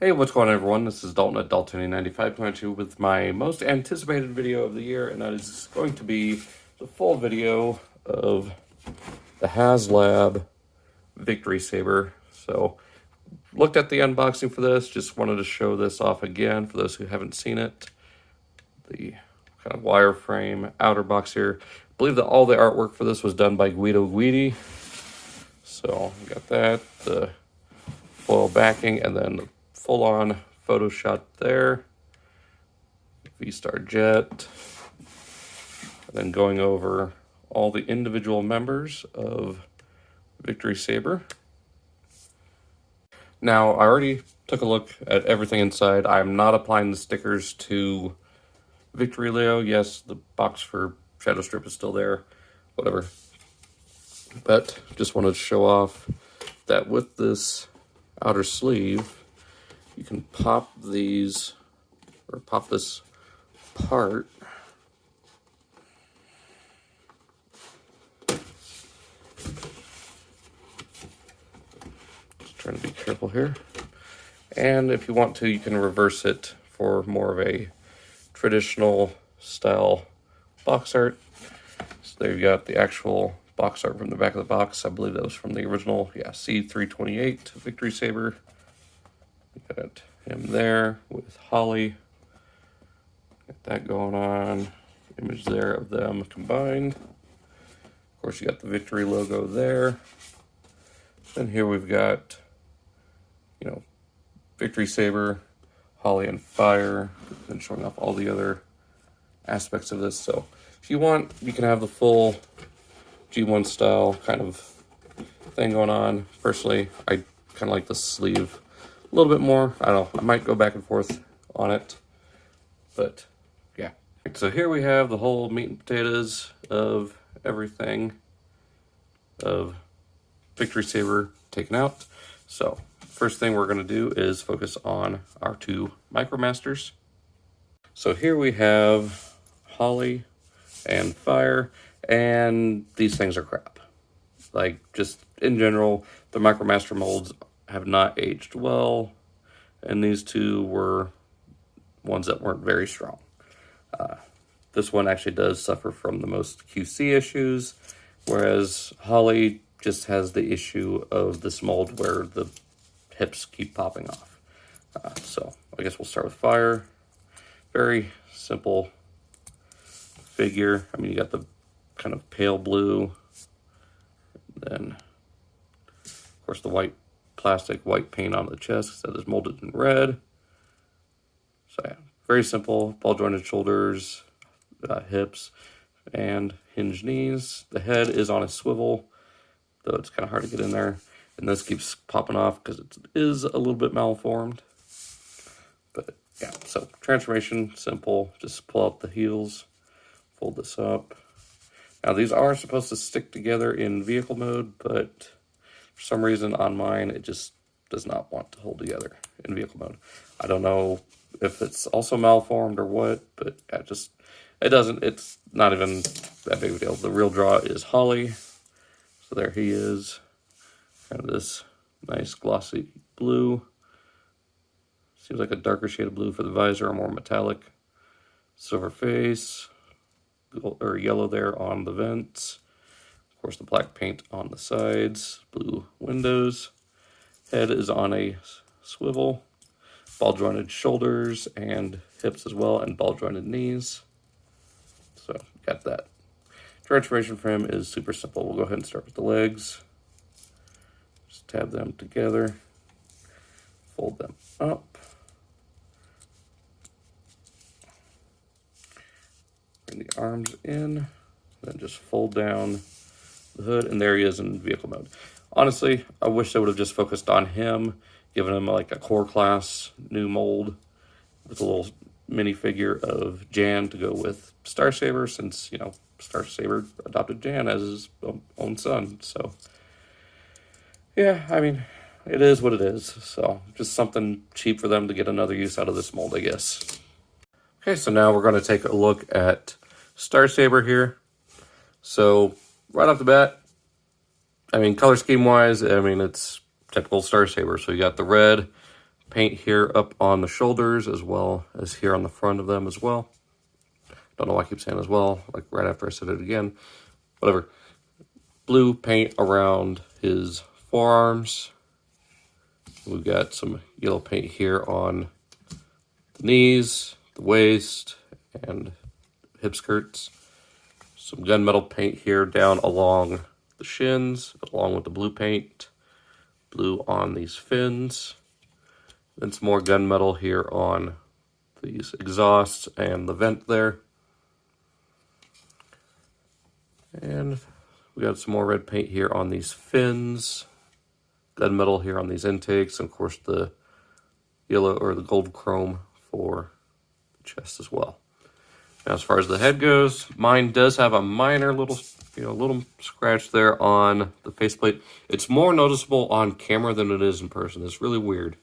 Hey, what's going on, everyone? This is Dalton at Dalton95 coming to you with my most anticipated video of the year, and that is going to be the full video of the HasLab Victory Saber. So, looked at the unboxing for this, just wanted to show this off again for those who haven't seen it. The kind of wireframe outer box here. I believe that all the artwork for this was done by Guido Guidi. So, got that, the foil backing, and then the full-on photo shot there. V-Star Jet. And then going over all the individual members of Victory Saber. Now, I already took a look at everything inside. I'm not applying the stickers to Victory Leo. Yes, the box for Shadow Strip is still there. Whatever. But just wanted to show off that with this outer sleeve, you can pop these, or pop this part. Just trying to be careful here. And if you want to, you can reverse it for more of a traditional style box art. So there you got the actual box art from the back of the box. I believe that was from the original, C328 Victory Saber. Got him there with Holly. Got that going on. Image there of them combined. Of course, you got the Victory logo there. Then here we've got, Victory Saber, Holly and Fire, and showing off all the other aspects of this. So if you want, you can have the full G1 style kind of thing going on. Personally, I kind of like the sleeve a little bit more. I don't know, I might go back and forth on it, but yeah. So here we have the whole meat and potatoes of everything of Victory Saber taken out. So first thing we're going to do is focus on our two Micromasters. So here we have Holly and Fire, and these things are crap. Like, just in general, the Micromaster molds have not aged well, and these two were ones that weren't very strong. This one actually does suffer from the most QC issues, whereas Holly just has the issue of this mold where the hips keep popping off. So I guess we'll start with Fire. Very simple figure. I mean, you got the kind of pale blue, then of course the white plastic white paint on the chest that is molded in red. So yeah, very simple, ball jointed shoulders, hips, and hinged knees. The head is on a swivel, though it's kind of hard to get in there. And this keeps popping off because it is a little bit malformed. But yeah, so transformation, simple. Just pull out the heels, fold this up. Now these are supposed to stick together in vehicle mode, but for some reason on mine, it just does not want to hold together in vehicle mode. I don't know if it's also malformed or what, but it doesn't. It's not even that big of a deal. The real draw is Holly. So there he is. Kind of this nice glossy blue. Seems like a darker shade of blue for the visor, or more metallic. Silver face, or yellow there on the vents. Of course, the black paint on the sides, blue windows. Head is on a swivel. Ball jointed shoulders and hips as well, and ball jointed knees. So, got that. Transformation for him is super simple. We'll go ahead and start with the legs. Just tab them together, fold them up, bring the arms in, then just fold down the hood, and there he is in vehicle mode. Honestly, I wish they would have just focused on him, given him like a core class new mold with a little minifigure of Jan to go with Star Saber, since, Star Saber adopted Jan as his own son. So yeah, I mean, it is what it is. So just something cheap for them to get another use out of this mold, I guess. Okay, so now we're going to take a look at Star Saber here. So right off the bat, I mean, color scheme wise, I mean, it's typical Star Saber. So you got the red paint here up on the shoulders as well as here on the front of them as well. Don't know why I keep saying as well, like right after I said it again. Whatever. Blue paint around his forearms. We've got some yellow paint here on the knees, the waist, and hip skirts. Some gunmetal paint here down along the shins, along with the blue paint. Blue on these fins. Then some more gunmetal here on these exhausts and the vent there. And we got some more red paint here on these fins. Gunmetal here on these intakes, and of course the yellow or the gold chrome for the chest as well. Now, as far as the head goes, mine does have a minor little, little scratch there on the faceplate. It's more noticeable on camera than it is in person. It's really weird.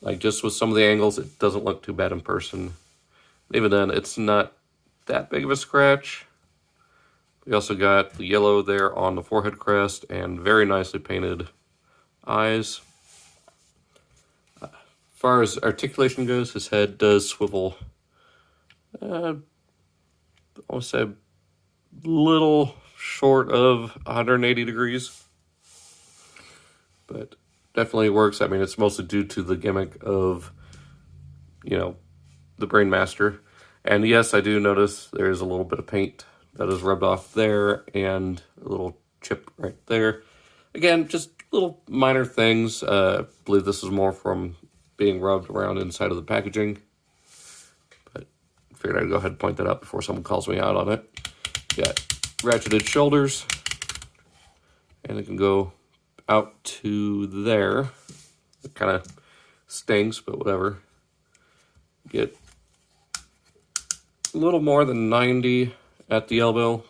Like, just with some of the angles, it doesn't look too bad in person. Even then, it's not that big of a scratch. We also got the yellow there on the forehead crest and very nicely painted eyes. As far as articulation goes, his head does swivel, I would say a little short of 180 degrees. But definitely works. I mean, it's mostly due to the gimmick of, the Brainmaster. And yes, I do notice there's a little bit of paint that is rubbed off there and a little chip right there. Again, just little minor things. I believe this is more from being rubbed around inside of the packaging. But figured I'd go ahead and point that out before someone calls me out on it. Got ratcheted shoulders. And it can go out to there. It kind of stings, but whatever. Get a little more than 90 at the elbow.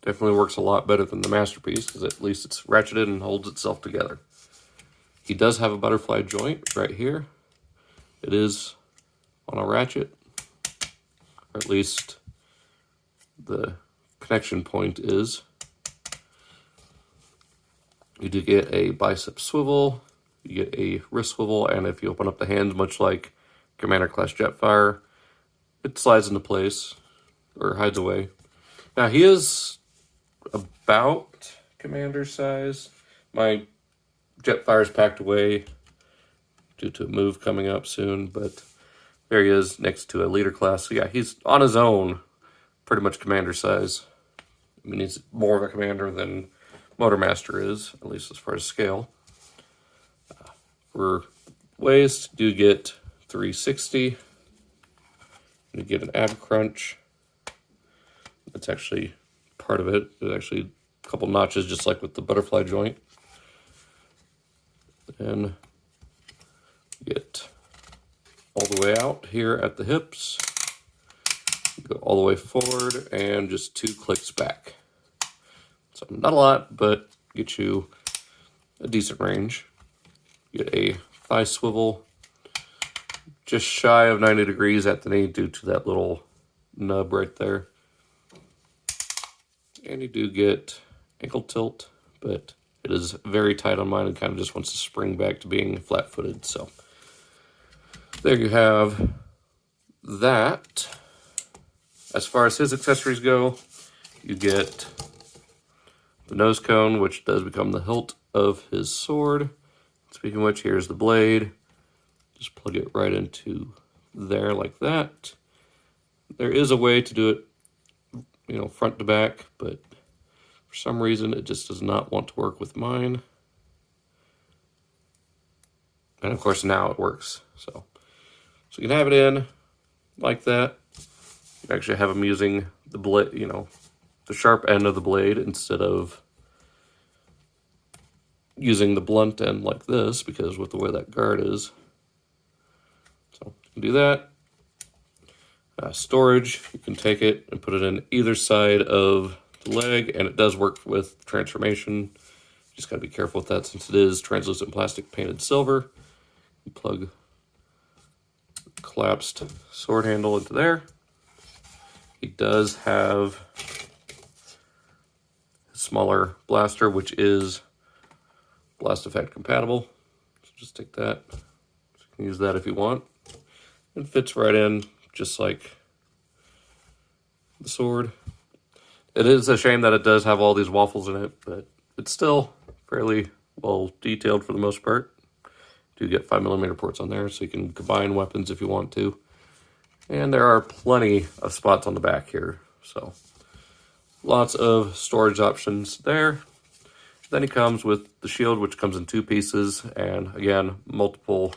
Definitely works a lot better than the Masterpiece, because at least it's ratcheted and holds itself together. He does have a butterfly joint right here. It is on a ratchet, or at least the connection point is. You do get a bicep swivel, you get a wrist swivel, and if you open up the hands, much like Commander Class Jetfire, it slides into place, or hides away. Now, he is about Commander size. My Jetfire is packed away due to a move coming up soon, but there he is next to a leader class. So yeah, he's on his own, pretty much Commander size. I mean, he's more of a Commander than Motormaster is, at least as far as scale. For waist, do get 360. You get an ab crunch. That's actually part of it. There's actually a couple notches, just like with the butterfly joint. And get all the way out here at the hips. Go all the way forward and just 2 clicks back. So not a lot, but get you a decent range. Get a thigh swivel just shy of 90 degrees at the knee due to that little nub right there. And you do get ankle tilt, but it is very tight on mine and kind of just wants to spring back to being flat-footed. So there you have that. As far as his accessories go, you get the nose cone, which does become the hilt of his sword. Speaking of which, here's the blade. Just plug it right into there like that. There is a way to do it, front to back, but for some reason it just does not want to work with mine. And of course now it works. So you can have it in like that. You actually have him using the blade, the sharp end of the blade instead of using the blunt end like this, because with the way that guard is. So you can do that. Storage, you can take it and put it in either side of the leg, and it does work with transformation. Just got to be careful with that since it is translucent plastic painted silver. You plug the collapsed sword handle into there. He does have a smaller blaster, which is blast effect compatible. So just take that. So you Use that if you want. It fits right in, just like the sword. It is a shame that it does have all these waffles in it, but it's still fairly well detailed for the most part. You get 5mm ports on there, so you can combine weapons if you want to. And there are plenty of spots on the back here, so lots of storage options there. Then he comes with the shield, which comes in 2 pieces, and again, multiple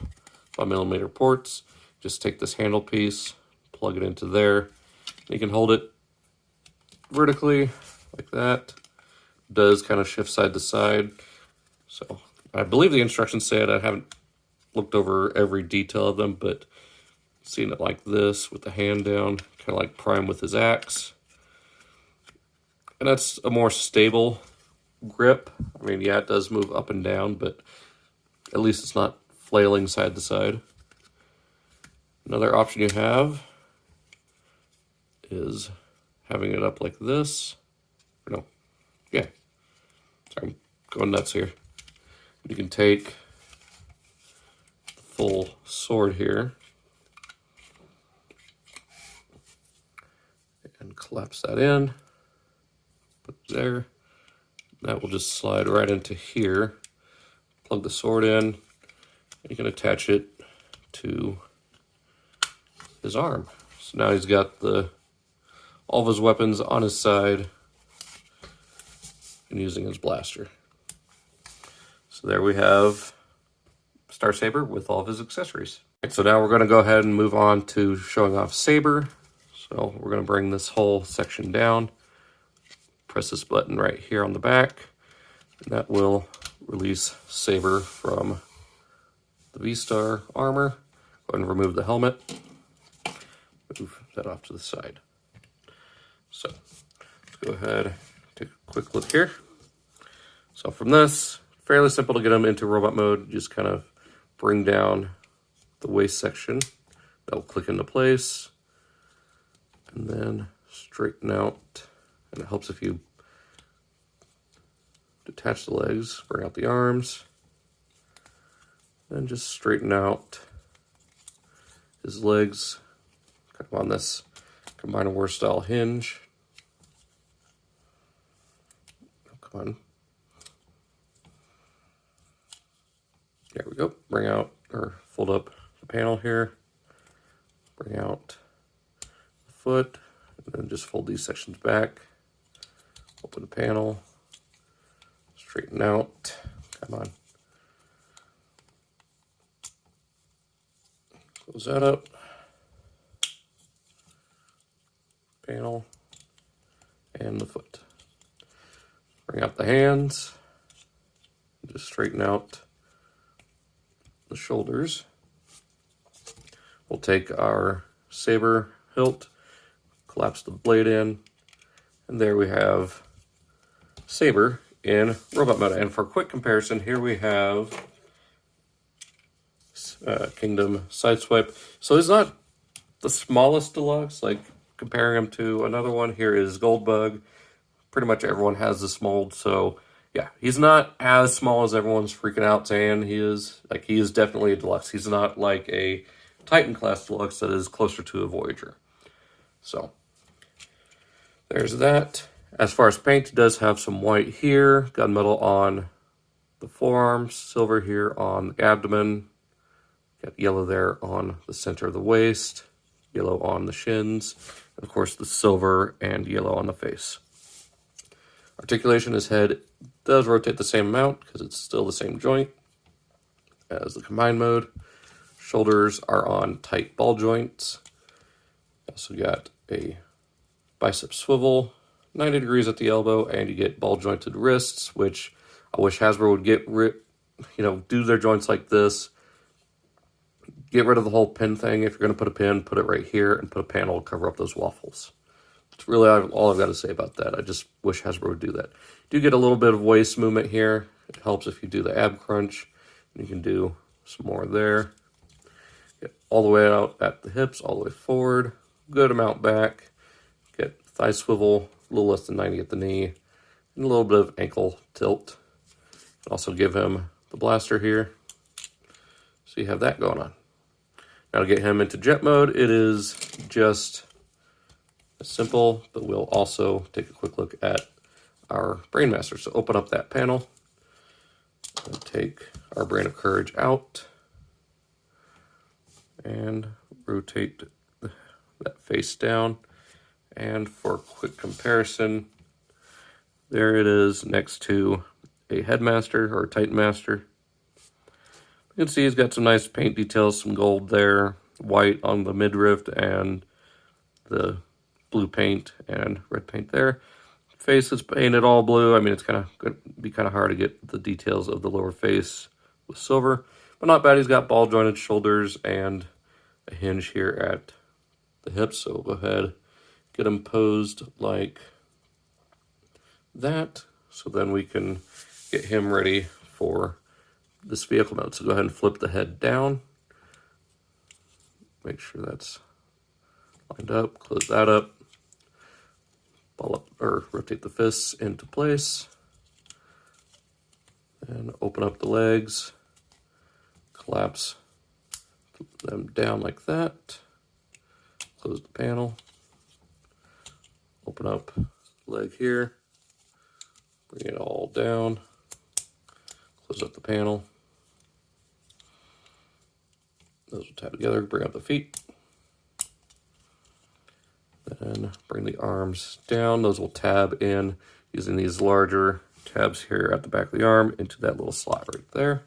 5mm ports. Just take this handle piece, plug it into there. You can hold it vertically like that. It does kind of shift side to side. So I believe the instructions say it. I haven't looked over every detail of them, but seeing it like this with the hand down, kind of like Prime with his axe. And that's a more stable grip. I mean, yeah, it does move up and down, but at least it's not flailing side to side. Another option you have is having it up like this. Or no, yeah. Sorry, I'm going nuts here. You can take the full sword here and collapse that in. Put it there. That will just slide right into here. Plug the sword in. You can attach it to his arm. So now he's got all of his weapons on his side and using his blaster. So there we have Star Saber with all of his accessories. Right, so now we're going to go ahead and move on to showing off Saber. So we're going to bring this whole section down. Press this button right here on the back, and that will release Saber from the V-Star armor. Go ahead and remove the helmet. Move that off to the side. So let's go ahead and take a quick look here. So from this, fairly simple to get them into robot mode. Just kind of bring down the waist section. That will click into place. And then straighten out. And it helps if you detach the legs, bring out the arms. Then just straighten out his legs kind of on this Combine War style hinge. Oh, come on. There we go. Bring out or fold up the panel here. Bring out the foot. And then just fold these sections back. Open the panel. Straighten out. Come on. Close that up. Panel. And the foot. Bring out the hands. Just straighten out the shoulders. We'll take our saber hilt, collapse the blade in, and there we have Saber in robot mode. And for a quick comparison, here we have Kingdom Sideswipe. So it's not the smallest deluxe, like comparing him to another one. Here is Goldbug. Pretty much everyone has this mold, so yeah, he's not as small as everyone's freaking out saying he is. Like, he is definitely a deluxe. He's not like a Titan class deluxe that is closer to a Voyager. So there's that. As far as paint, it does have some white here, gunmetal on the forearms, silver here on the abdomen, got yellow there on the center of the waist, yellow on the shins, and of course the silver and yellow on the face. Articulation, his head does rotate the same amount because it's still the same joint as the combined mode. Shoulders are on tight ball joints. Also got a bicep swivel, 90 degrees at the elbow, and you get ball jointed wrists, which I wish Hasbro would get do their joints like this. Get rid of the whole pin thing. If you're going to put a pin, put it right here and put a panel to cover up those waffles. That's really all I've got to say about that. I just wish Hasbro would do that. Do get a little bit of waist movement here. It helps if you do the ab crunch. You can do some more there. Get all the way out at the hips, all the way forward. Good amount back. Get thigh swivel, a little less than 90 at the knee. And a little bit of ankle tilt. Also give him the blaster here. So you have that going on. Now to get him into jet mode, it is just as simple, but we'll also take a quick look at our Brain Master. So open up that panel and take our Brain of Courage out and rotate that face down. And for a quick comparison, there it is next to a Headmaster or a Titan Master. You can see he's got some nice paint details, some gold there, white on the midriff, and the blue paint and red paint there. Face is painted all blue. I mean, it's going to be kind of hard to get the details of the lower face with silver, but not bad. He's got ball jointed shoulders and a hinge here at the hips. So we'll go ahead, get him posed like that. So then we can get him ready for this vehicle mode. So go ahead and flip the head down. Make sure that's lined up. Close that up. Ball up or rotate the fists into place. And open up the legs. Collapse them down like that. Close the panel. Open up leg here. Bring it all down. Close up the panel. Those will tab together. Bring up the feet. Then bring the arms down. Those will tab in using these larger tabs here at the back of the arm into that little slot right there.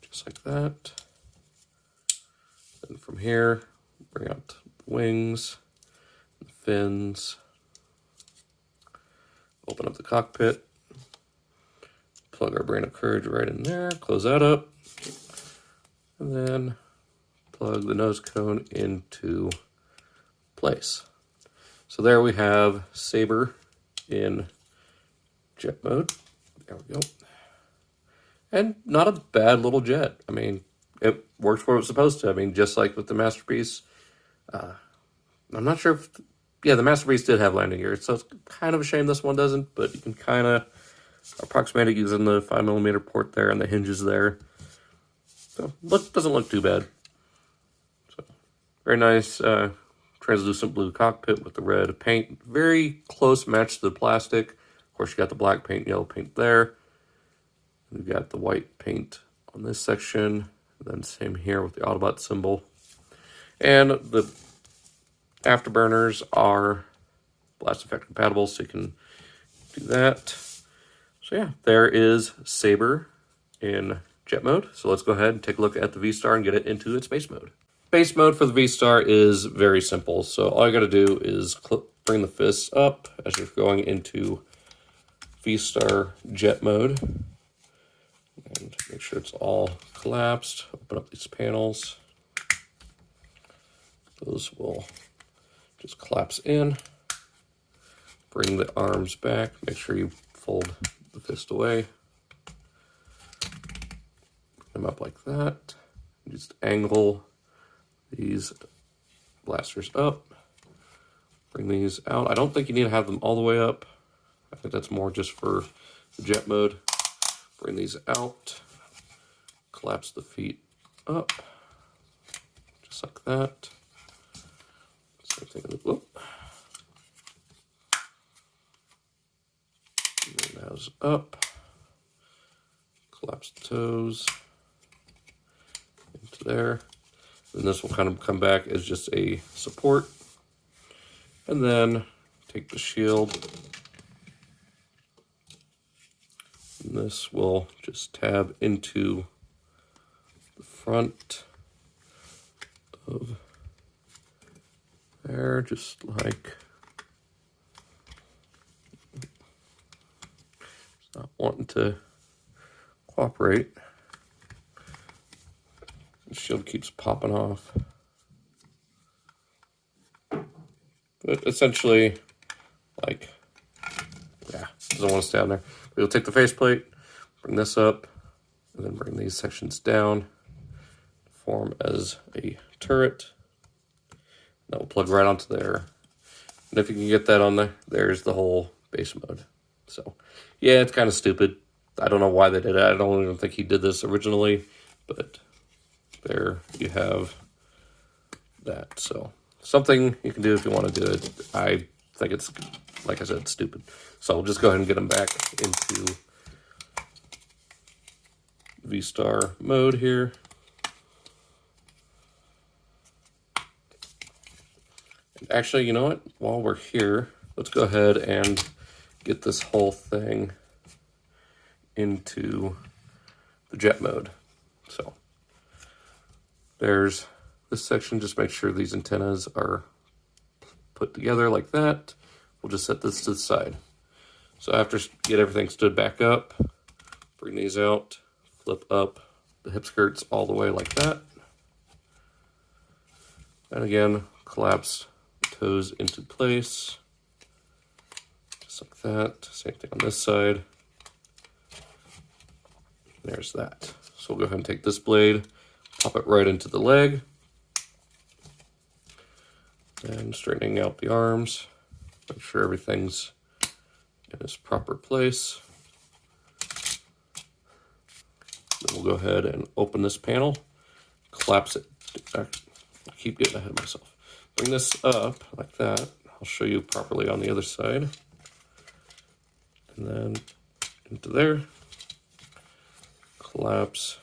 Just like that. Then from here, bring out the wings, the fins. Open up the cockpit. Plug our Brain of Courage right in there. Close that up. And then plug the nose cone into place. So there we have Saber in jet mode. There we go. And not a bad little jet. I mean, it works where it was supposed to. I mean, just like with the Masterpiece. I'm not sure if... Yeah, the Masterpiece did have landing gear, so it's kind of a shame this one doesn't, but you can kind of approximate it using the 5mm port there and the hinges there. So, doesn't look too bad. So, very nice translucent blue cockpit with the red paint. Very close match to the plastic. Of course, you got the black paint, yellow paint there. We've got the white paint on this section. And then same here with the Autobot symbol. And the afterburners are blast effect compatible, so you can do that. So yeah, there is Saber in jet mode. So let's go ahead and take a look at the V-Star and get it into its base mode. Base mode for the V-Star is very simple. So all you got to do is bring the fists up as you're going into V-Star jet mode. And make sure it's all collapsed. Open up these panels. Those will just collapse in. Bring the arms back. Make sure you fold the fist away. Bring them up like that. Just angle these blasters up. Bring these out. I don't think you need to have them all the way up. I think that's more just for the jet mode. Bring these out. Collapse the feet up. Just like that. Same thing. Whoop. Bring those up. Collapse the toes into there. And this will kind of come back as just a support. And then take the shield. And this will just tab into the front of there, just like it's not wanting to cooperate. The shield keeps popping off. But essentially, like, yeah, doesn't want to stay on there. We'll take the faceplate, bring this up, and then bring these sections down, form as a turret. That will plug right onto there. And if you can get that on there, there's the whole base mode. So, yeah, it's kind of stupid. I don't know why they did it. I don't even think he did this originally, but there you have that. So something you can do if you want to do it. I think it's, like I said, stupid. So we'll just go ahead and get them back into V-Star mode here. And actually, you know what? While we're here, let's go ahead and get this whole thing into the jet mode. So there's this section. Just make sure these antennas are put together like that. We'll just set this to the side. So after get everything stood back up, bring these out, flip up the hip skirts all the way like that. And again, collapse toes into place. Just like that. Same thing on this side. There's that. So we'll go ahead and take this blade, pop it right into the leg. And straightening out the arms. Make sure everything's in its proper place. Then we'll go ahead and open this panel, collapse it. I keep getting ahead of myself. Bring this up like that. I'll show you properly on the other side. And then into there. Collapse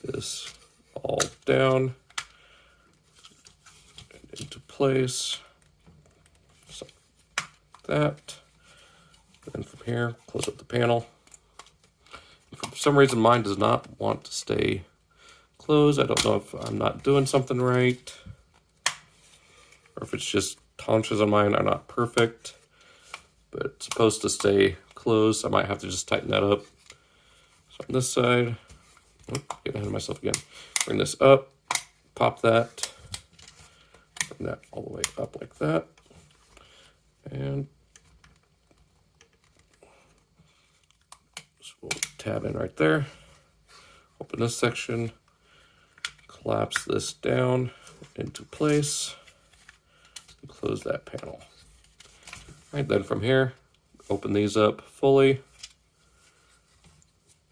this all down and into place. So that. And from here, close up the panel. For some reason, mine does not want to stay closed. I don't know if I'm not doing something right, or if it's just tolerances on mine are not perfect, but it's supposed to stay closed. I might have to just tighten that up. So on this side, get ahead of myself again. Bring this up, pop that, bring that all the way up like that, and so we'll tab in right there. Open this section, collapse this down into place, and close that panel. All right, then from here, open these up fully.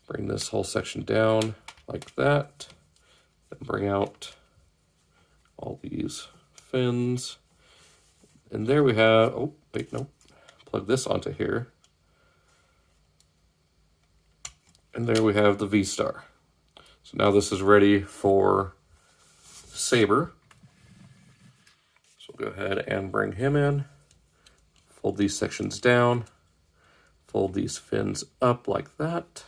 Bring this whole section down like that. Then bring out all these fins. And there we have, oh, wait, no. Plug this onto here. And there we have the V-Star. So now this is ready for Saber. So we'll go ahead and bring him in. Fold these sections down. Fold these fins up like that.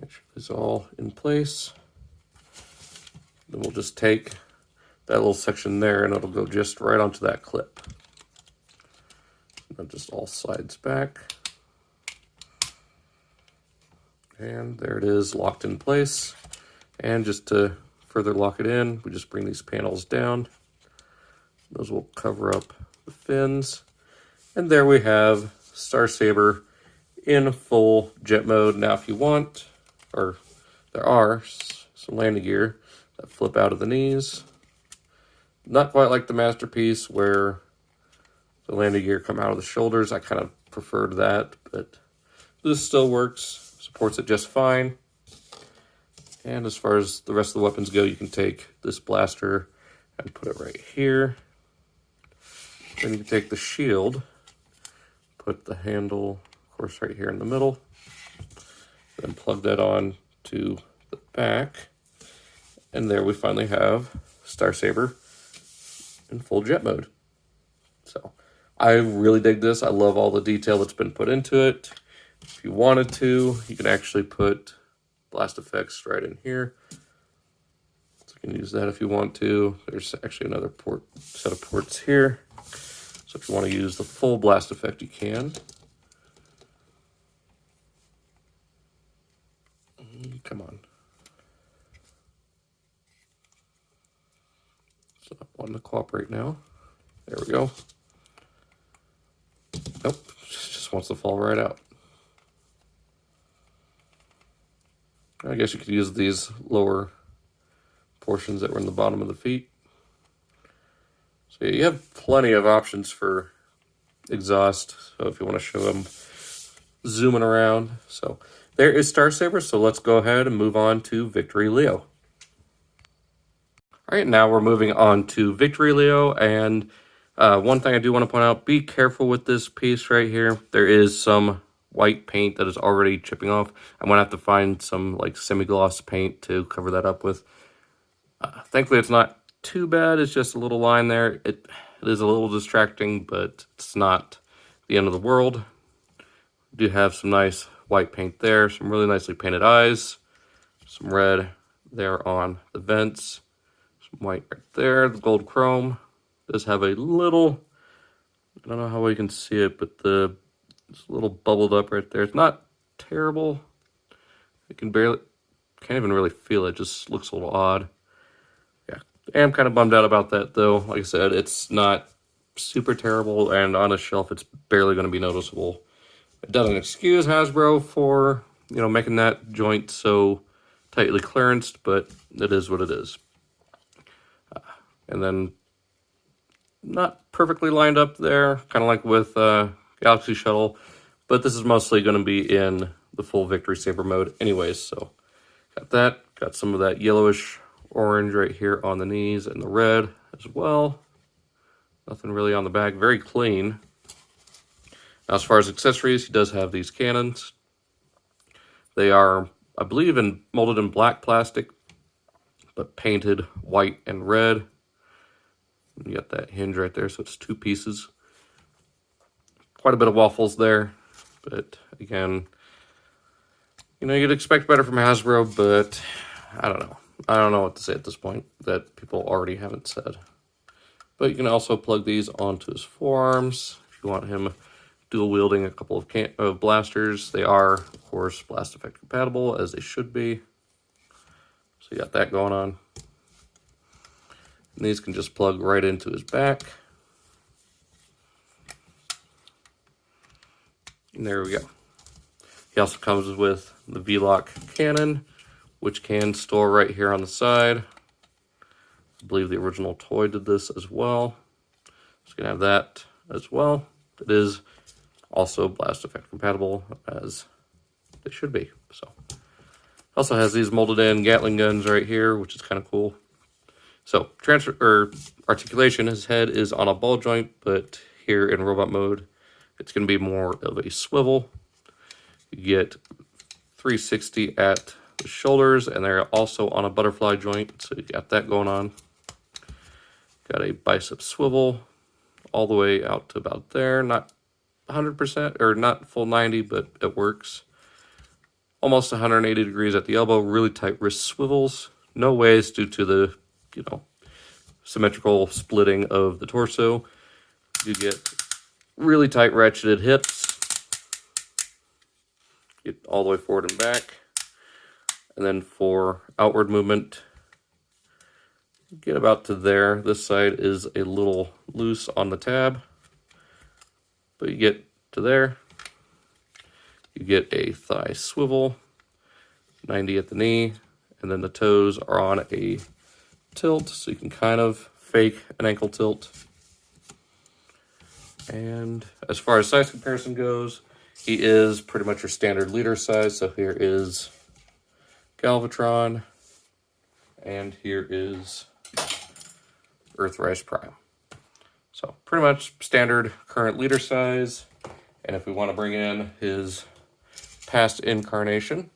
Make sure it's all in place. Then we'll just take that little section there and it'll go just right onto that clip. And that just all slides back. And there it is, locked in place. And just to further lock it in, we just bring these panels down. Those will cover up the fins. And there we have Star Saber in full jet mode. Now if you want, or there are some landing gear that flip out of the knees. Not quite like the Masterpiece where the landing gear come out of the shoulders. I kind of preferred that, but this still works. Supports it just fine. And as far as the rest of the weapons go, you can take this blaster and put it right here. Then you can take the shield, put the handle, of course, right here in the middle. Then plug that on to the back. And there we finally have Star Saber in full jet mode. So I really dig this. I love all the detail that's been put into it. If you wanted to, you can actually put blast effects right in here. So you can use that if you want to. There's actually another set of ports here. So if you want to use the full blast effect, you can. Come on. It's not wanting to cooperate now. There we go. Nope, just wants to fall right out. I guess you could use these lower portions that were in the bottom of the feet. So yeah, you have plenty of options for exhaust. So if you want to show them zooming around. So there is Star Saber. So let's go ahead and move on to Victory Leo. All right, now we're moving on to Victory Leo, and one thing I do want to point out, be careful with this piece right here. There is some white paint that is already chipping off. I'm going to have to find some like semi-gloss paint to cover that up with. Thankfully, it's not too bad. It's just a little line there. It is a little distracting, but it's not the end of the world. We do have some nice white paint there, some really nicely painted eyes, some red there on the vents. Some white right there. The gold chrome does have a little, I don't know how well you can see it, but it's a little bubbled up right there. It's not terrible. You can't even really feel it. It just looks a little odd. Yeah, I am kind of bummed out about that though. Like I said, it's not super terrible, and on a shelf it's barely going to be noticeable. It doesn't excuse Hasbro for, making that joint so tightly clearanced, but it is what it is. And then not perfectly lined up there, kind of like with Galaxy Shuttle, but this is mostly going to be in the full Victory Saber mode anyways. So got that, got some of that yellowish orange right here on the knees and the red as well. Nothing really on the back, very clean. Now, as far as accessories, he does have these cannons. They are, I believe, molded in black plastic, but painted white and red. You got that hinge right there, so it's 2 pieces. Quite a bit of waffles there, but again, you'd expect better from Hasbro, but I don't know. I don't know what to say at this point that people already haven't said. But you can also plug these onto his forearms if you want him dual wielding a couple of blasters. They are, of course, blast effect compatible, as they should be. So you got that going on. And these can just plug right into his back. And there we go. He also comes with the V-Lock cannon, which can store right here on the side. I believe the original toy did this as well. So you can have that as well. It is also blast effect compatible, as they should be. So also has these molded in Gatling guns right here, which is kind of cool. So articulation, his head is on a ball joint, but here in robot mode, it's going to be more of a swivel. You get 360 at the shoulders, and they're also on a butterfly joint, so you got that going on. Got a bicep swivel all the way out to about there. Not 100%, or not full 90, but it works. Almost 180 degrees at the elbow, really tight wrist swivels. No waist due to the symmetrical splitting of the torso. You get really tight ratcheted hips. Get all the way forward and back. And then for outward movement, get about to there. This side is a little loose on the tab, but you get to there. You get a thigh swivel, 90 at the knee, and then the toes are on a tilt, so you can kind of fake an ankle tilt. And as far as size comparison goes, he is pretty much your standard leader size. So here is Galvatron, and here is Earthrise Prime. So pretty much standard current leader size. And if we want to bring in his past incarnation,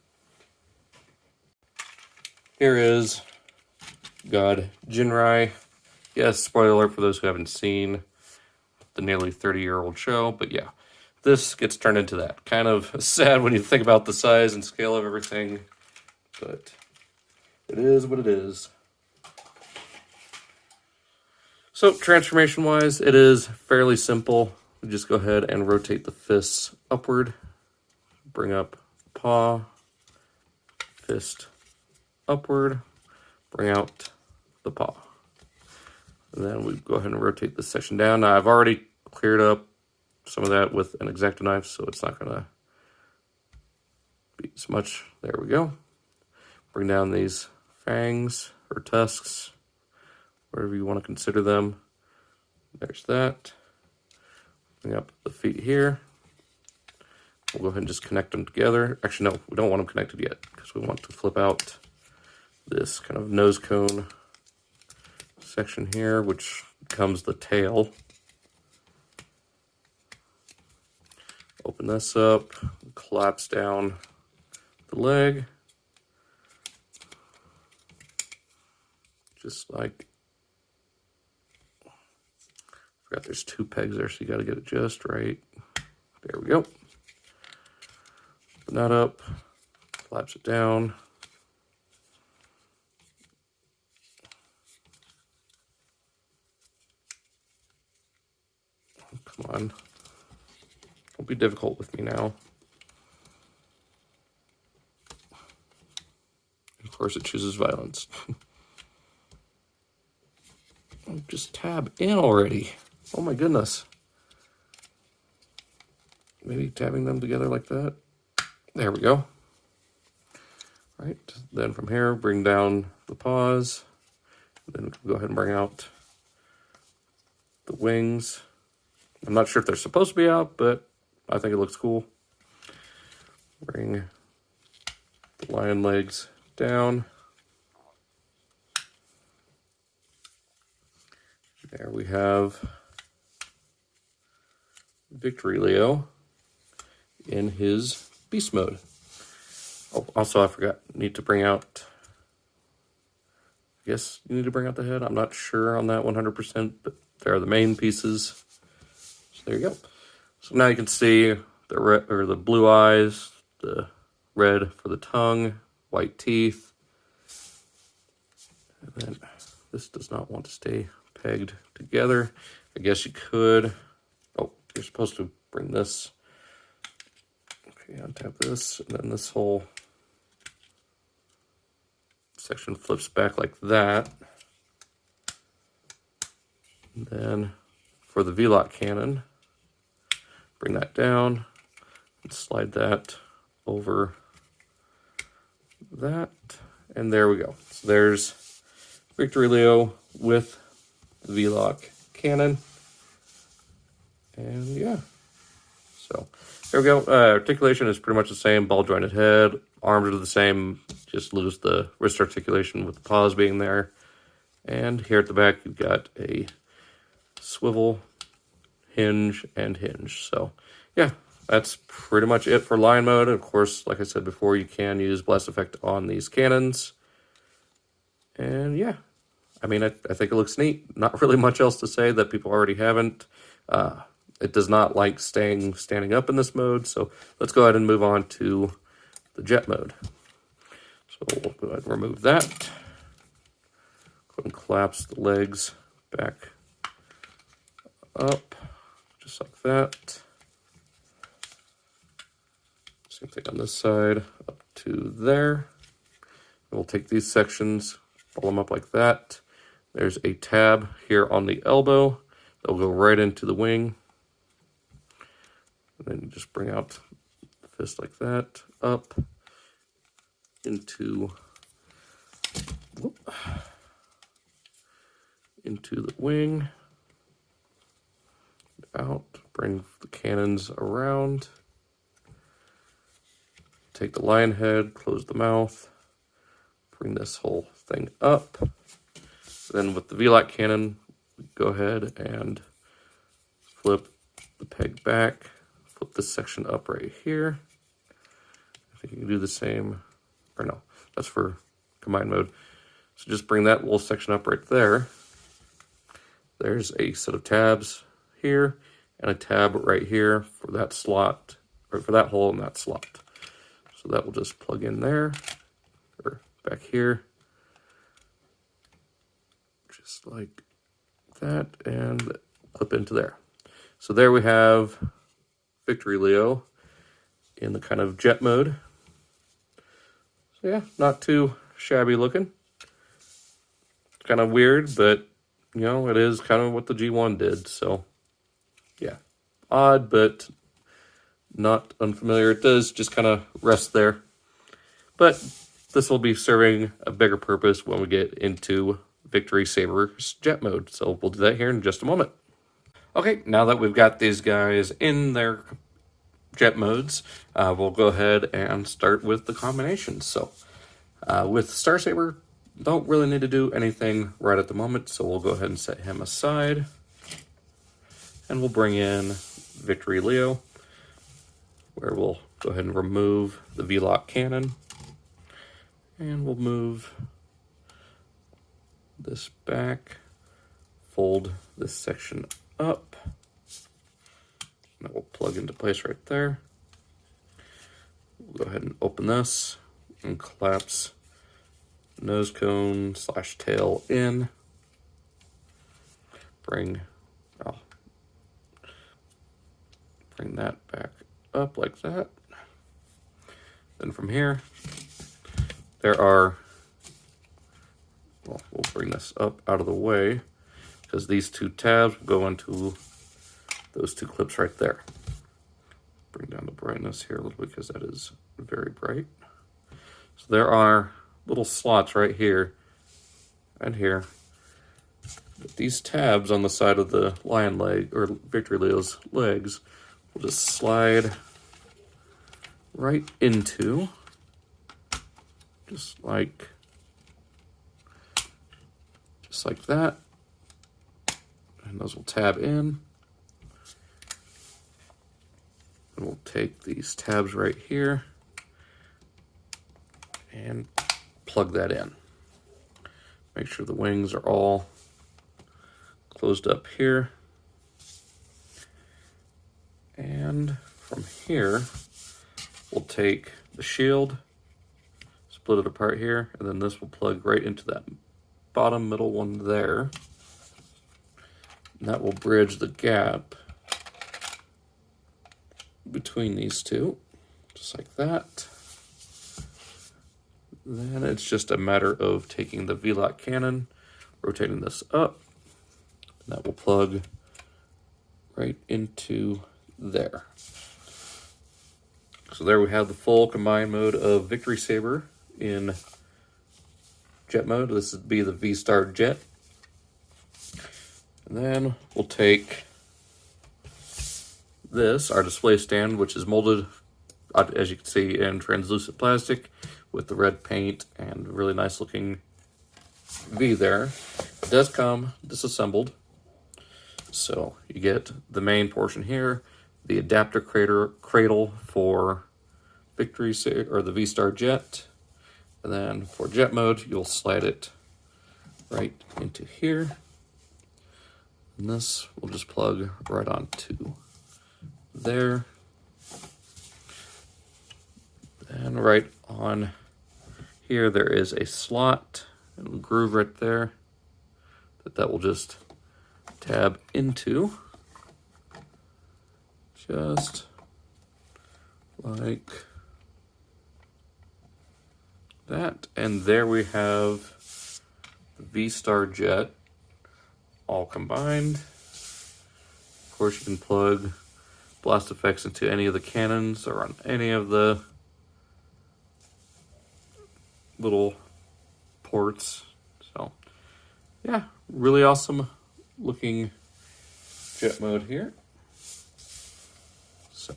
here is God Jinrai. Yes, spoiler alert for those who haven't seen the nearly 30-year-old show, but yeah, this gets turned into that. Kind of sad when you think about the size and scale of everything, but it is what it is. So transformation-wise, it is fairly simple. We just go ahead and rotate the fists upward, bring up paw, fist upward, bring out the paw. And then we go ahead and rotate this section down. Now, I've already cleared up some of that with an X-Acto knife, so it's not going to be as much. There we go. Bring down these fangs or tusks, whatever you want to consider them. There's that. Bring up the feet here. We'll go ahead and just connect them together. Actually, no, we don't want them connected yet because we want to flip out this kind of nose cone section here, which becomes the tail. Open this up, collapse down the leg. Just like, forgot there's 2 pegs there, so you got to get it just right. There we go. Open that up, collapse it down. Come on. Don't be difficult with me now. Of course it chooses violence. Just tab in already. Oh my goodness. Maybe tabbing them together like that. There we go. All right, then from here, bring down the paws. Then we can go ahead and bring out the wings. I'm not sure if they're supposed to be out, but I think it looks cool. Bring the lion legs down. There we have Victory Leo in his beast mode. Oh, also I forgot, need to bring out, I guess you need to bring out the head. I'm not sure on that 100%, but there are the main pieces. So there you go. So now you can see the red, or the blue eyes, the red for the tongue, white teeth. And then this does not want to stay pegged together. I guess you could. Oh, you're supposed to bring this. Okay, untap this, and then this whole section flips back like that. And then for the V-lock cannon, bring that down and slide that over that. And there we go. So there's Victory Leo with the V-lock cannon. And yeah, so there we go. Articulation is pretty much the same. Ball jointed head. Arms are the same. Just lose the wrist articulation with the paws being there. And here at the back, you've got a swivel, hinge, and hinge. So yeah, that's pretty much it for lion mode. Of course, like I said before, you can use blast effect on these cannons. And yeah, I mean, I think it looks neat. Not really much else to say that people already haven't. It does not like standing up in this mode. So let's go ahead and move on to the jet mode. So we'll go ahead and remove that. Go ahead and collapse the legs back up, just like that. Same thing on this side, up to there. And we'll take these sections, pull them up like that. There's a tab here on the elbow that will go right into the wing. And then you just bring out the fist like that, up into the wing, out, bring the cannons around, take the lion head, close the mouth, bring this whole thing up. Then with the V-lock cannon, go ahead and flip the peg back, flip this section up right here. I think you can do the same, or no, that's for combined mode. So just bring that little section up right there. There's a set of tabs here and a tab right here for that slot, or for that hole in that slot. So that will just plug in there, or back here, just like that, and clip into there. So there we have Victory Leo in the kind of jet mode. So yeah, not too shabby looking. Kind of weird, but you know, it is kind of what the G1 did. So yeah, odd, but not unfamiliar. It does just kind of rest there. But this will be serving a bigger purpose when we get into Victory Saber's jet mode. So we'll do that here in just a moment. Okay, now that we've got these guys in their jet modes, we'll go ahead and start with the combinations. So with Star Saber, don't really need to do anything right at the moment, so we'll go ahead and set him aside. And we'll bring in Victory Leo, where we'll go ahead and remove the V-Lock cannon. And we'll move this back, fold this section up. And that will plug into place right there. We'll go ahead and open this and collapse nose cone / tail in. Bring that back up like that. Then from here, we'll bring this up out of the way because these two tabs will go into those two clips right there. Bring down the brightness here a little bit because that is very bright. So there are little slots right here and here. These tabs on the side of the lion leg, or Victory Leo's legs, will just slide right into, just like that. And those will tab in. And we'll take these tabs right here and plug that in. Make sure the wings are all closed up here. And from here, we'll take the shield, split it apart here, and then this will plug right into that bottom middle one there. And that will bridge the gap between these two, just like that. Then it's just a matter of taking the V-Lock cannon, rotating this up, and that will plug right into there. So there we have the full combined mode of Victory Saber in jet mode. This would be the V-Star Jet. And then we'll take this, our display stand, which is molded, as you can see, in translucent plastic with the red paint and really nice looking V there. It does come disassembled. So you get the main portion here, the adapter cradle for Victory Saber, or the V-Star Jet. And then for jet mode, you'll slide it right into here. And this will just plug right onto there. And right on here, there is a slot and groove right there that will just tab into, just like that. And there we have the V-Star Jet all combined. Of course, you can plug blast effects into any of the cannons or on any of the little ports. So yeah, really awesome looking jet mode here. So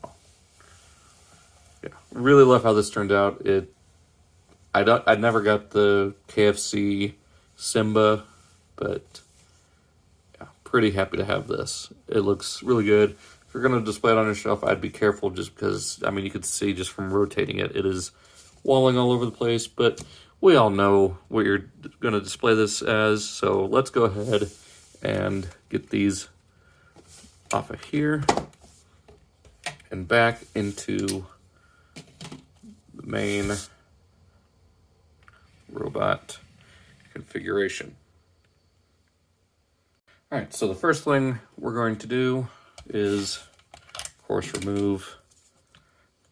yeah, really love how this turned out. I never got the KFC Simba, but yeah, pretty happy to have this. It looks really good. If you're going to display it on your shelf, I'd be careful just because, I mean, you could see just from rotating it, it is walling all over the place, but we all know what you're going to display this as, so let's go ahead and get these off of here and back into the main robot configuration. All right, so the first thing we're going to do is, of course, remove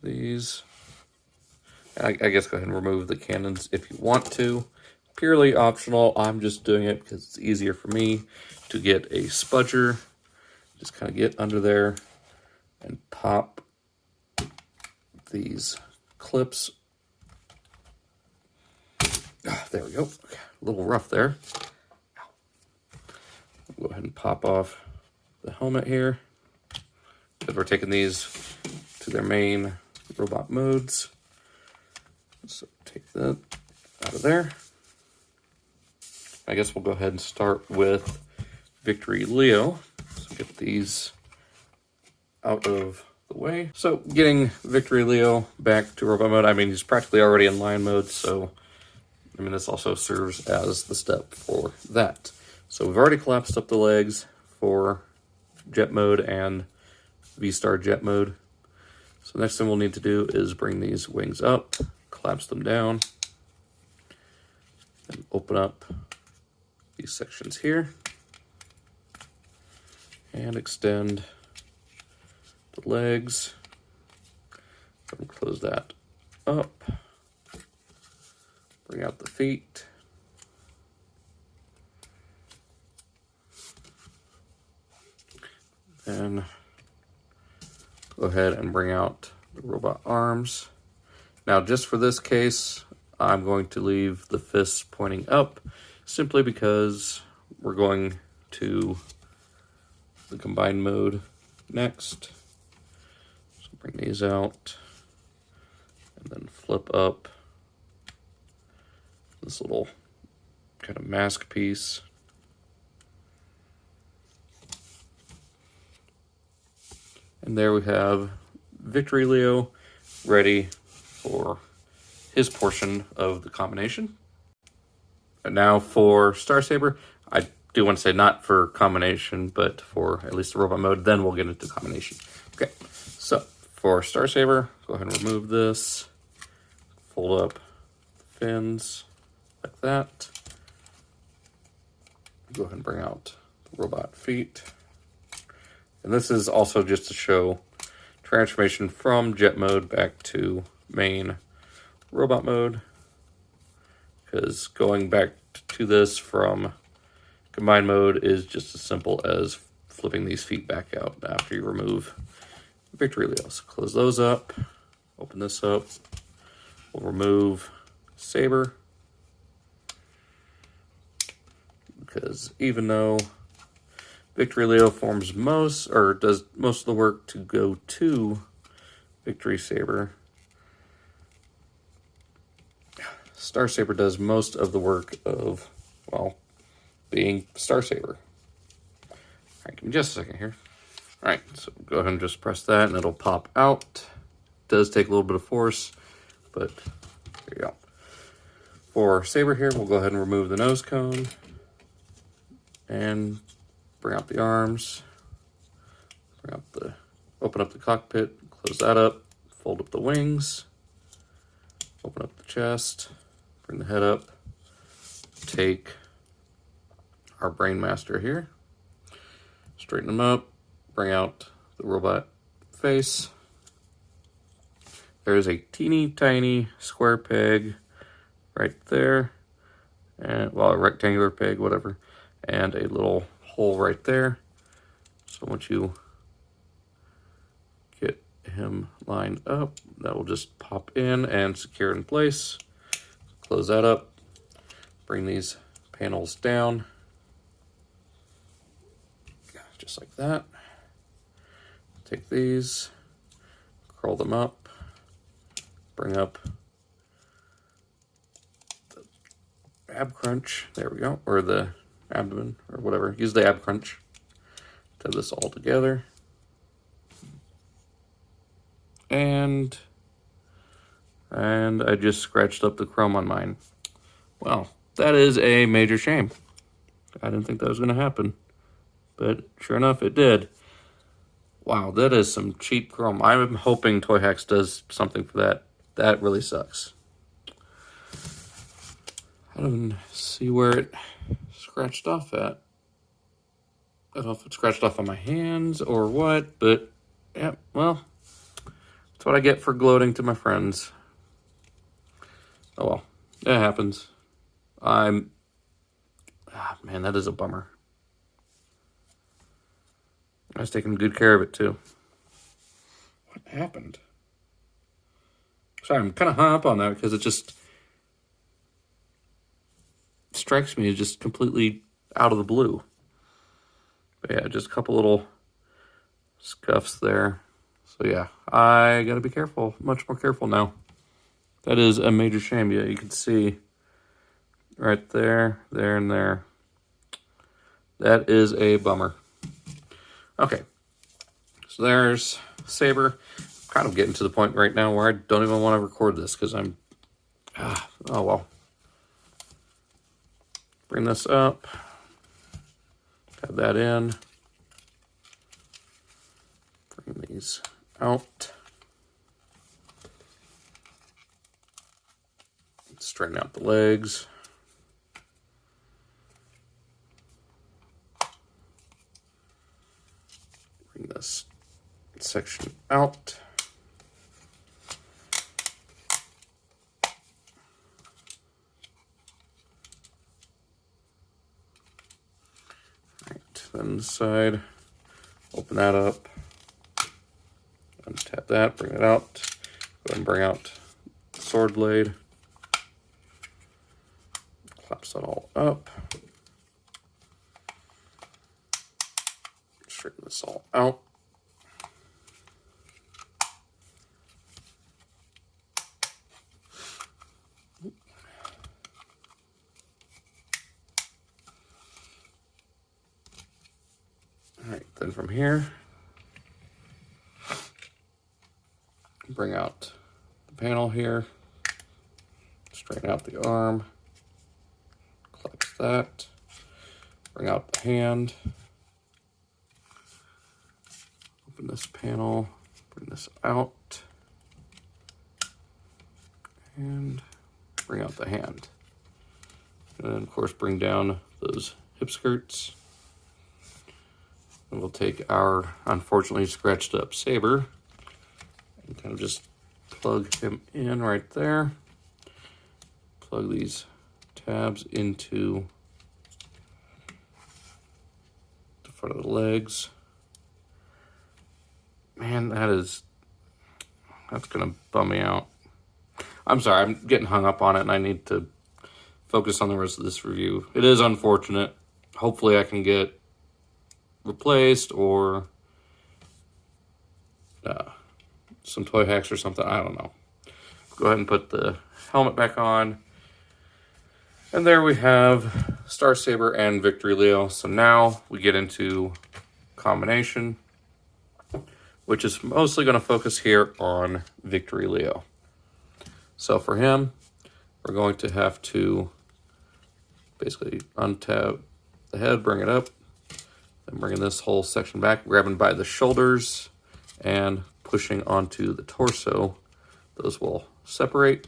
these. I guess go ahead and remove the cannons if you want to. Purely optional. I'm just doing it because it's easier for me to get a spudger. Just kind of get under there and pop these clips. There we go. Okay, a little rough there. Go ahead and pop off the helmet here, because we're taking these to their main robot modes. So take that out of there. I guess we'll go ahead and start with Victory Leo. So get these out of the way. So getting Victory Leo back to robot mode, I mean, he's practically already in lion mode, so I mean, this also serves as the step for that. So we've already collapsed up the legs for jet mode and V-Star jet mode. So next thing we'll need to do is bring these wings up, collapse them down, and open up these sections here, and extend the legs, and close that up, bring out the feet, and go ahead and bring out the robot arms. Now, just for this case, I'm going to leave the fists pointing up simply because we're going to the combined mode next. So bring these out and then flip up this little kind of mask piece. And there we have Victory Leo ready for his portion of the combination. And now for Star Saber, I do want to say not for combination, but for at least the robot mode, then we'll get into combination. Okay, so for Star Saber, go ahead and remove this, fold up the fins like that. Go ahead and bring out the robot feet. And this is also just to show transformation from jet mode back to main robot mode. Because going back to this from combined mode is just as simple as flipping these feet back out after you remove Victory Leo. So close those up, open this up. We'll remove Saber. Because even though Victory Leo forms most, or does most of the work to go to Victory Saber, Star Saber does most of the work of, well, being Star Saber. All right, give me just a second here. All right, so go ahead and just press that and it'll pop out. It does take a little bit of force, but there you go. For Saber here, we'll go ahead and remove the nose cone and bring out the arms, open up the cockpit, close that up, fold up the wings, open up the chest, bring the head up, take our Brain Master here, straighten them up, bring out the robot face. There is a teeny tiny square peg right there, and well, a rectangular peg, whatever, and a little hole right there. So once you get him lined up, that will just pop in and secure in place. Close that up, bring these panels down, just like that. Take these, curl them up, bring up the ab crunch, there we go, or the abdomen, or whatever. Use the ab crunch to this all together. And I just scratched up the chrome on mine. Well, that is a major shame. I didn't think that was going to happen, but sure enough, it did. Wow, that is some cheap chrome. I'm hoping Toy Hacks does something for that. That really sucks. I don't see where it scratched off at. I don't know if it scratched off on my hands or what, but yeah, well, that's what I get for gloating to my friends. Oh well, it happens. Man, that is a bummer. I was taking good care of it too. What happened? Sorry, I'm kind of hung up on that because it just strikes me as just completely out of the blue. But yeah, just a couple little scuffs there. So yeah, I gotta be careful, much more careful now. That is a major shame. Yeah, you can see right there, there, and there. That is a bummer. Okay, so there's Saber. Kind of getting to the point right now where I don't even want to record this because I'm... oh, well. Bring this up. Add that in. Bring these out. Straighten out the legs. Bring this section out. Right, then the side, open that up. Untap that, bring it out. Go ahead and bring out the sword blade. Collapse that all up. Straighten this all out. All right, then from here, bring out the panel here, straighten out the arm, collapse that, bring out the hand, open this panel, bring this out, and bring out the hand. And then, of course, bring down those hip skirts. And we'll take our unfortunately scratched up Saber and kind of just plug him in right there. Plug these tabs into the front of the legs. Man, that's gonna bum me out. I'm sorry, I'm getting hung up on it and I need to focus on the rest of this review. It is unfortunate. Hopefully I can get replaced or some toy hacks or something. I don't know. Go ahead and put the helmet back on. And there we have Star Saber and Victory Leo. So now we get into combination, which is mostly going to focus here on Victory Leo. So for him, we're going to have to basically untap the head, bring it up, then bringing this whole section back, grabbing by the shoulders and pushing onto the torso. Those will separate.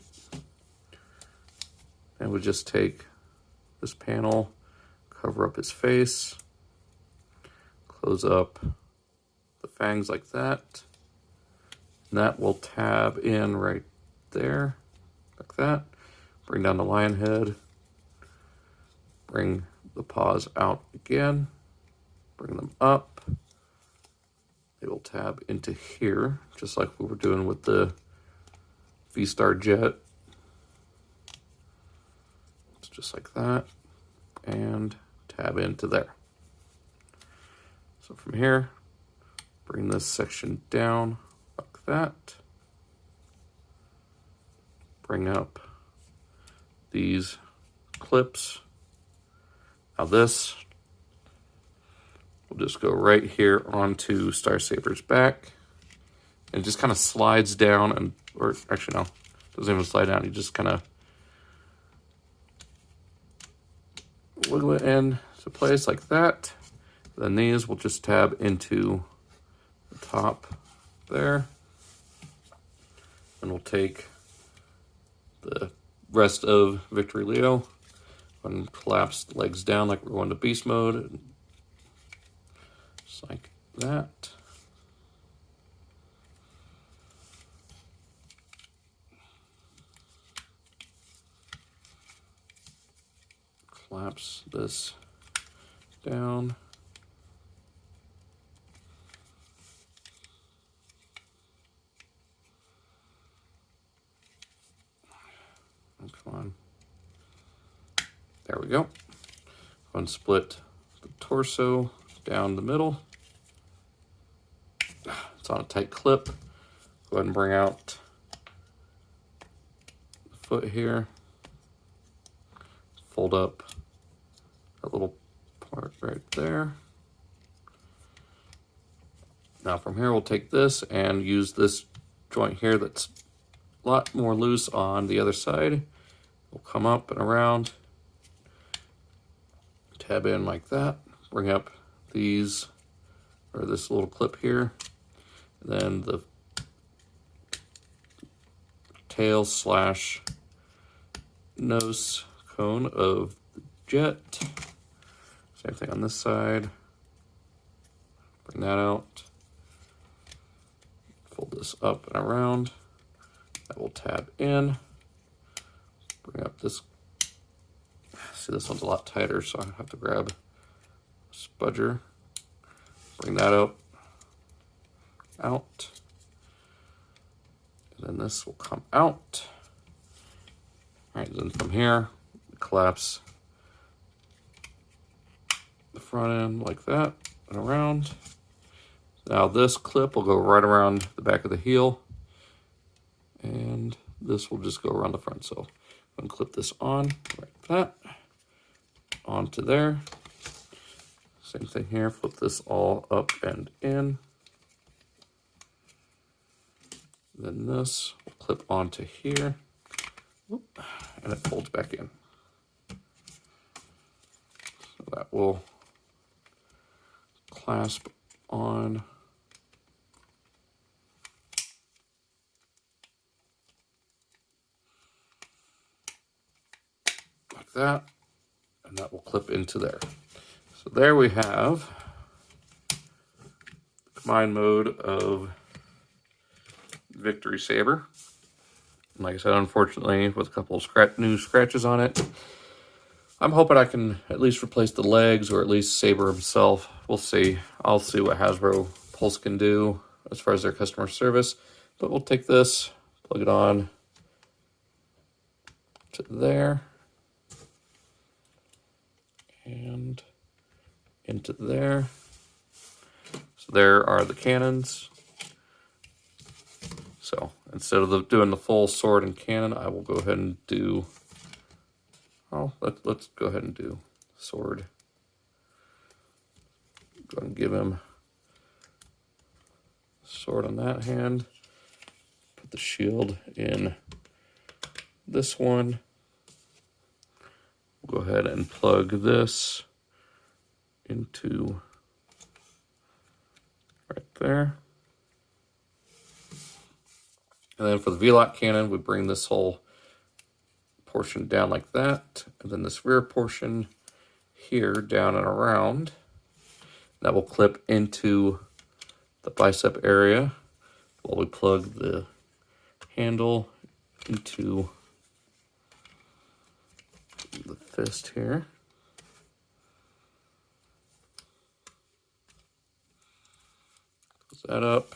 And we just take this panel, cover up his face, close up the fangs like that. And that will tab in right there, like that. Bring down the lion head. Bring the paws out again. Bring them up. They will tab into here, just like we were doing with the V-Star Jet. It's just like that. And tab into there. So from here, bring this section down like that. Bring up these clips. Now this will just go right here onto Star Saber's back. And it just kind of slides down and, or actually no, doesn't even slide down. You just kind of wiggle it into place like that. Then these will just tab into the top there. And we'll take the rest of Victory Leo and collapse the legs down like we're going to beast mode. Just like that. Collapse this down. Oh, come on. There we go. Go and split the torso down the middle. It's on a tight clip. Go ahead and bring out the foot here. fold up that little part right there. Now from here, we'll take this and use this joint here that's a lot more loose on the other side. We'll come up and around, tab in like that, bring up these, or this little clip here, and then the tail slash nose cone of the jet. Same thing on this side. Bring that out. Fold this up and around. That will tab in. Bring up this. See, this one's a lot tighter, so I have to grab a spudger. Bring that up, out. And then this will come out. All right, then from here, collapse the front end like that and around. Now this clip will go right around the back of the heel, and this will just go around the front. So I'm gonna clip this on like that, onto there. Same thing here, flip this all up and in. Then this will clip onto here, and it folds back in. So that will clasp on like that, and that will clip into there. So there we have the combined mode of Victory Saber. And like I said, unfortunately, with a couple of new scratches on it, I'm hoping I can at least replace the legs, or at least Saber himself. We'll see. I'll see what Hasbro Pulse can do as far as their customer service. But we'll take this, plug it on to there, and into there. So there are the cannons. So instead of doing the full sword and cannon, I will go ahead and do, let's go ahead and do sword. Go ahead and give him sword on that hand. Put the shield in this one. We'll go ahead and plug this into right there. And then for the V-lock cannon, we bring this whole portion down like that. And then this rear portion here down and around. That will clip into the bicep area while we plug the handle into the fist here. Close that up.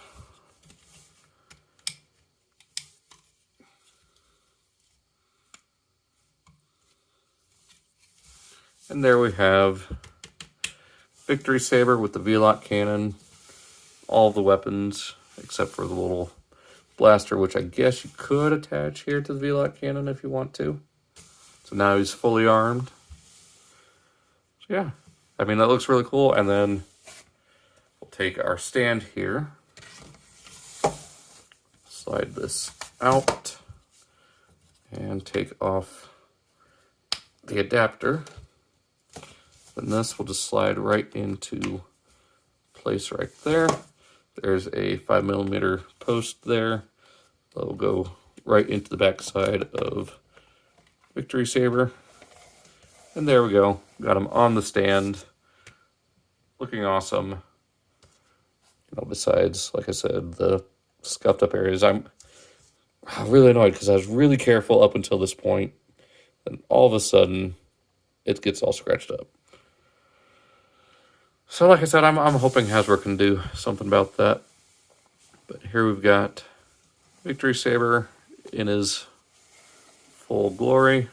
And there we have Victory Saber with the V-lock cannon, all the weapons except for the little blaster, which I guess you could attach here to the V-lock cannon if you want to. So now he's fully armed. So yeah, I mean, that looks really cool. And then we'll take our stand here, slide this out, and take off the adapter. Then this will just slide right into place right there. There's a 5mm post there that will go right into the back side of Victory Saber. And there we go. Got him on the stand. Looking awesome. You know, besides, like I said, the scuffed up areas. I'm really annoyed because I was really careful up until this point. And all of a sudden, it gets all scratched up. So like I said, I'm hoping Hasbro can do something about that. But here we've got Victory Saber in his full glory.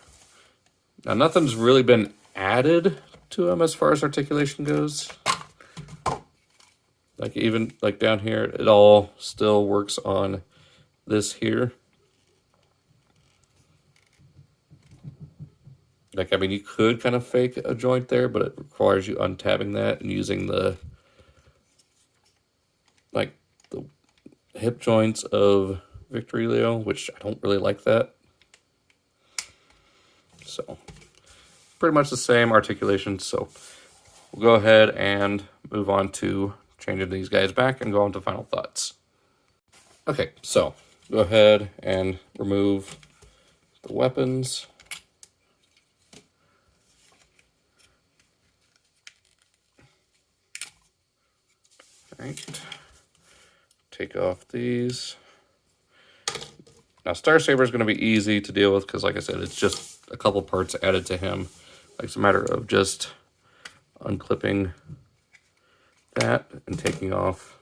Now nothing's really been added to him as far as articulation goes. Like even like down here, it all still works on this here. Like, I mean, you could kind of fake a joint there, but it requires you untabbing that and using the, like, the hip joints of Victory Leo, which I don't really like that. So, pretty much the same articulation. So, we'll go ahead and move on to changing these guys back and go on to final thoughts. Okay, so go ahead and remove the weapons. Right. Take off these. Now, Star Saber is going to be easy to deal with because, like I said, it's just a couple parts added to him. Like, it's a matter of just unclipping that and taking off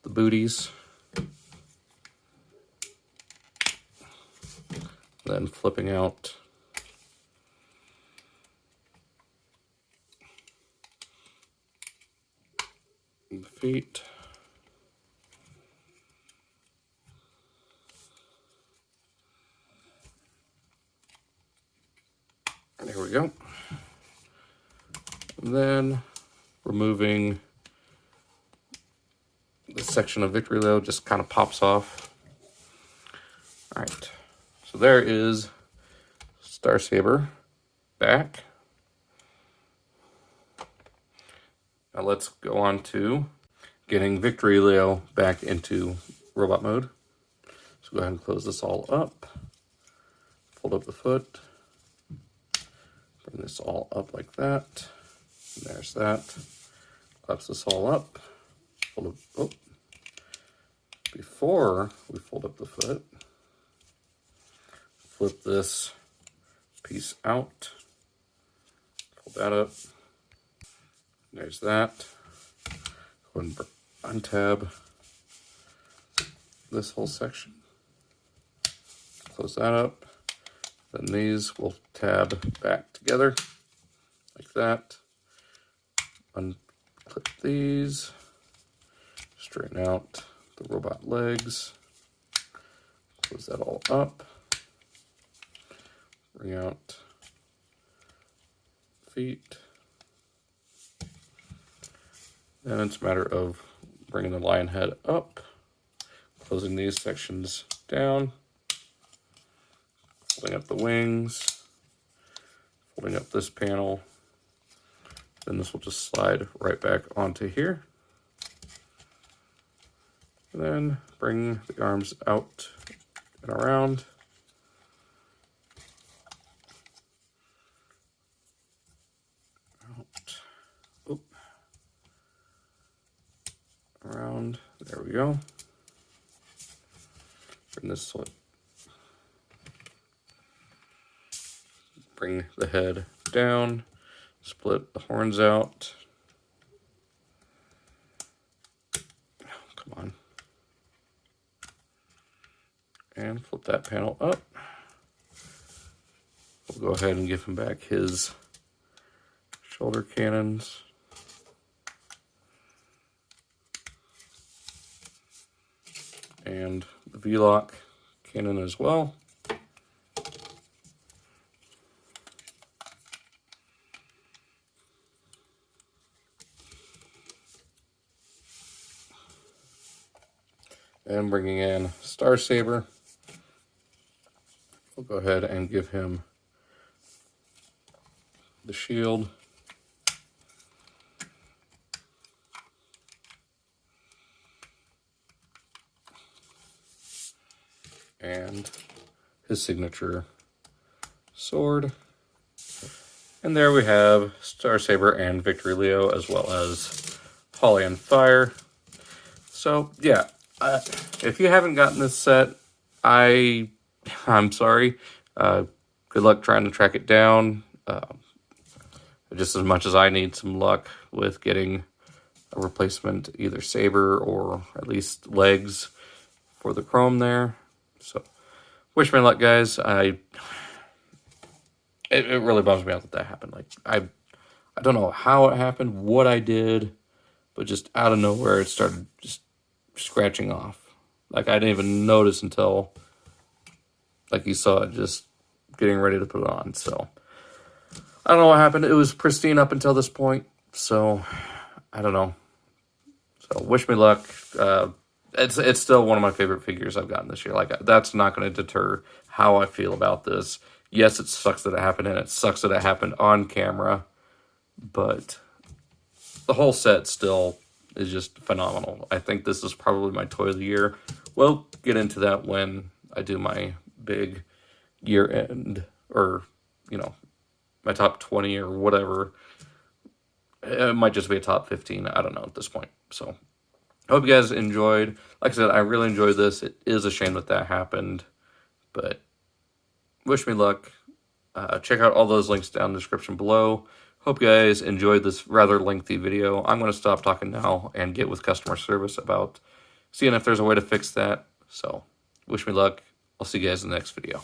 the booties. Then flipping out the feet. There we go. And then removing this section of Victory Leo just kind of pops off. All right. So there is Star Saber back. Now let's go on to getting Victory Leo back into robot mode. So go ahead and close this all up. Fold up the foot. Bring this all up like that. And there's that. Collapse this all up. Fold up. Oh. Before we fold up the foot, flip this piece out. Fold that up. There's that. Go ahead and untab this whole section. Close that up. Then these will tab back together like that. Unclip these. Straighten out the robot legs. Close that all up. Bring out feet. Then it's a matter of bringing the lion head up, closing these sections down, folding up the wings, folding up this panel. Then this will just slide right back onto here. And then bring the arms out and around. Around, there we go. Bring this one. Bring the head down, split the horns out. Come on. And flip that panel up. We'll go ahead and give him back his shoulder cannons. And the V-lock cannon as well. And bringing in Star Saber, we'll go ahead and give him the shield. And his signature sword. And there we have Star Saber and Victory Leo, as well as Holly and Fire. So yeah, if you haven't gotten this set, I'm sorry. Good luck trying to track it down. Just as much as I need some luck with getting a replacement, either saber or at least legs for the chrome there. So, wish me luck, guys. It really bums me out that happened. Like, I don't know how it happened, what I did, but just out of nowhere, it started just scratching off. Like, I didn't even notice until, like you saw, it just getting ready to put it on. So I don't know what happened. It was pristine up until this point. So I don't know. So wish me luck. It's still one of my favorite figures I've gotten this year. Like, that's not going to deter how I feel about this. Yes, it sucks that it happened, and it sucks that it happened on camera, but the whole set still is just phenomenal. I think this is probably my toy of the year. We'll get into that when I do my big year end, or, you know, my top 20 or whatever. It might just be a top 15. I don't know at this point. So I hope you guys enjoyed. Like I said, I really enjoyed this. It is a shame that happened, but wish me luck. Check out all those links down in the description below. Hope you guys enjoyed this rather lengthy video. I'm going to stop talking now and get with customer service about seeing if there's a way to fix that. So wish me luck. I'll see you guys in the next video.